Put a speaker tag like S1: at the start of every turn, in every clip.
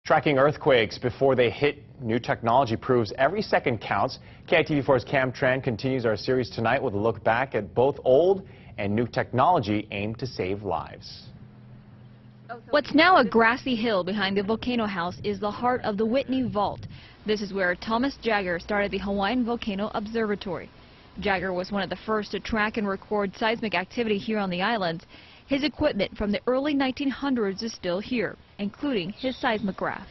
S1: Tracking earthquakes before they hit, new technology proves every second counts. KITV4's Cam Tran continues our series tonight with a look back at both old and new technology aimed to save lives.
S2: What's now a grassy hill behind the Volcano House is the heart of the Whitney Vault. This is where Thomas Jagger started the Hawaiian Volcano Observatory. Jagger was one of the first to track and record seismic activity here on the islands. His equipment from the early 1900s is still here, including his seismograph.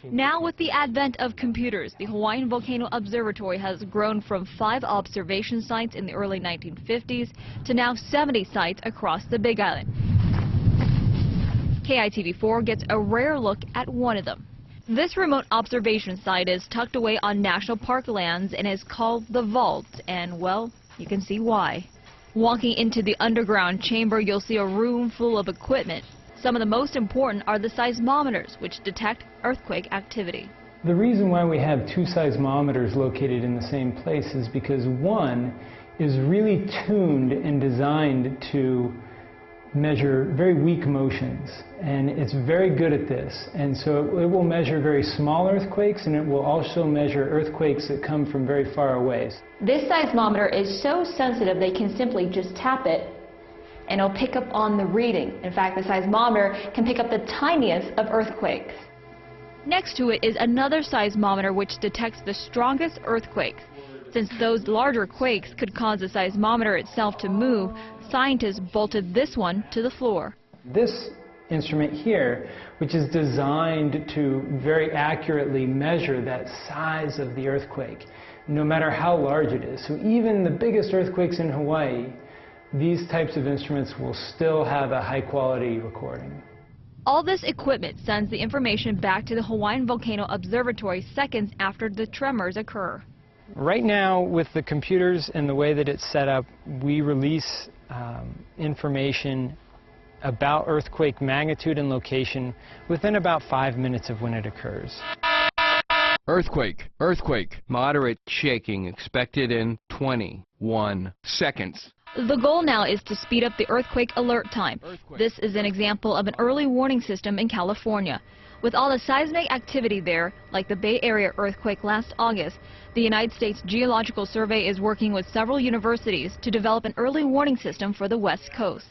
S2: Now, with the advent of computers, the Hawaiian Volcano Observatory has grown from 5 observation sites in the early 1950s to now 70 sites across the Big Island. KITV4 gets a rare look at one of them. This remote observation site is tucked away on national park lands and is called the Vault, and, well, you can see why. Walking into the underground chamber, you'll see a room full of equipment. Some of the most important are the seismometers, which detect earthquake activity.
S3: The reason why we have 2 seismometers located in the same place is because one is really tuned and designed to measure very weak motions, and it's very good at this, and so it will measure very small earthquakes, and it will also measure earthquakes that come from very far away.
S2: This seismometer is so sensitive they can simply just tap it and it'll pick up on the reading. In fact, the seismometer can pick up the tiniest of earthquakes. Next to it is another seismometer which detects the strongest earthquakes. Since those larger quakes could cause the seismometer itself to move, scientists bolted this one to the floor.
S3: This instrument here, which is designed to very accurately measure that size of the earthquake, no matter how large it is. So even the biggest earthquakes in Hawaii, these types of instruments will still have a high-quality recording.
S2: All this equipment sends the information back to the Hawaiian Volcano Observatory seconds after the tremors occur.
S3: Right now, with the computers and the way that it's set up, we release information about earthquake magnitude and location within about 5 minutes of when it occurs.
S4: Earthquake, earthquake, moderate shaking expected in 21 seconds.
S2: The goal now is to speed up the earthquake alert time. This is an example of an early warning system in California. With all the seismic activity there, like the Bay Area earthquake last August, the United States Geological Survey is working with several universities to develop an early warning system for the West Coast.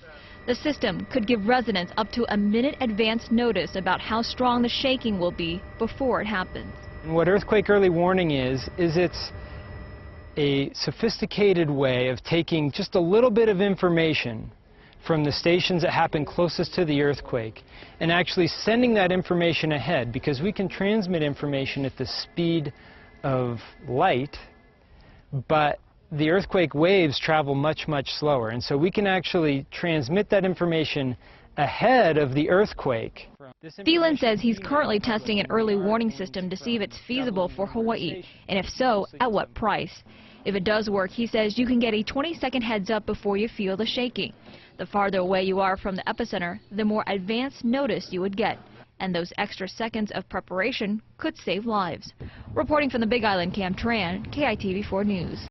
S2: The system could give residents up to a minute advance notice about how strong the shaking will be before it happens.
S3: What earthquake early warning is it's a sophisticated way of taking just a little bit of information from the stations that happen closest to the earthquake and actually sending that information ahead, because we can transmit information at the speed of light, but the earthquake waves travel much, much slower, and so we can actually transmit that information ahead of the earthquake.
S2: Thielen says he's currently testing an early warning system to see if it's feasible for Hawaii, and if so, at what price. If it does work, he says you can get a 20-second heads up before you feel the shaking. The farther away you are from the epicenter, the more advance notice you would get, and those extra seconds of preparation could save lives. Reporting from the Big Island, Cam Tran, KITV4 News.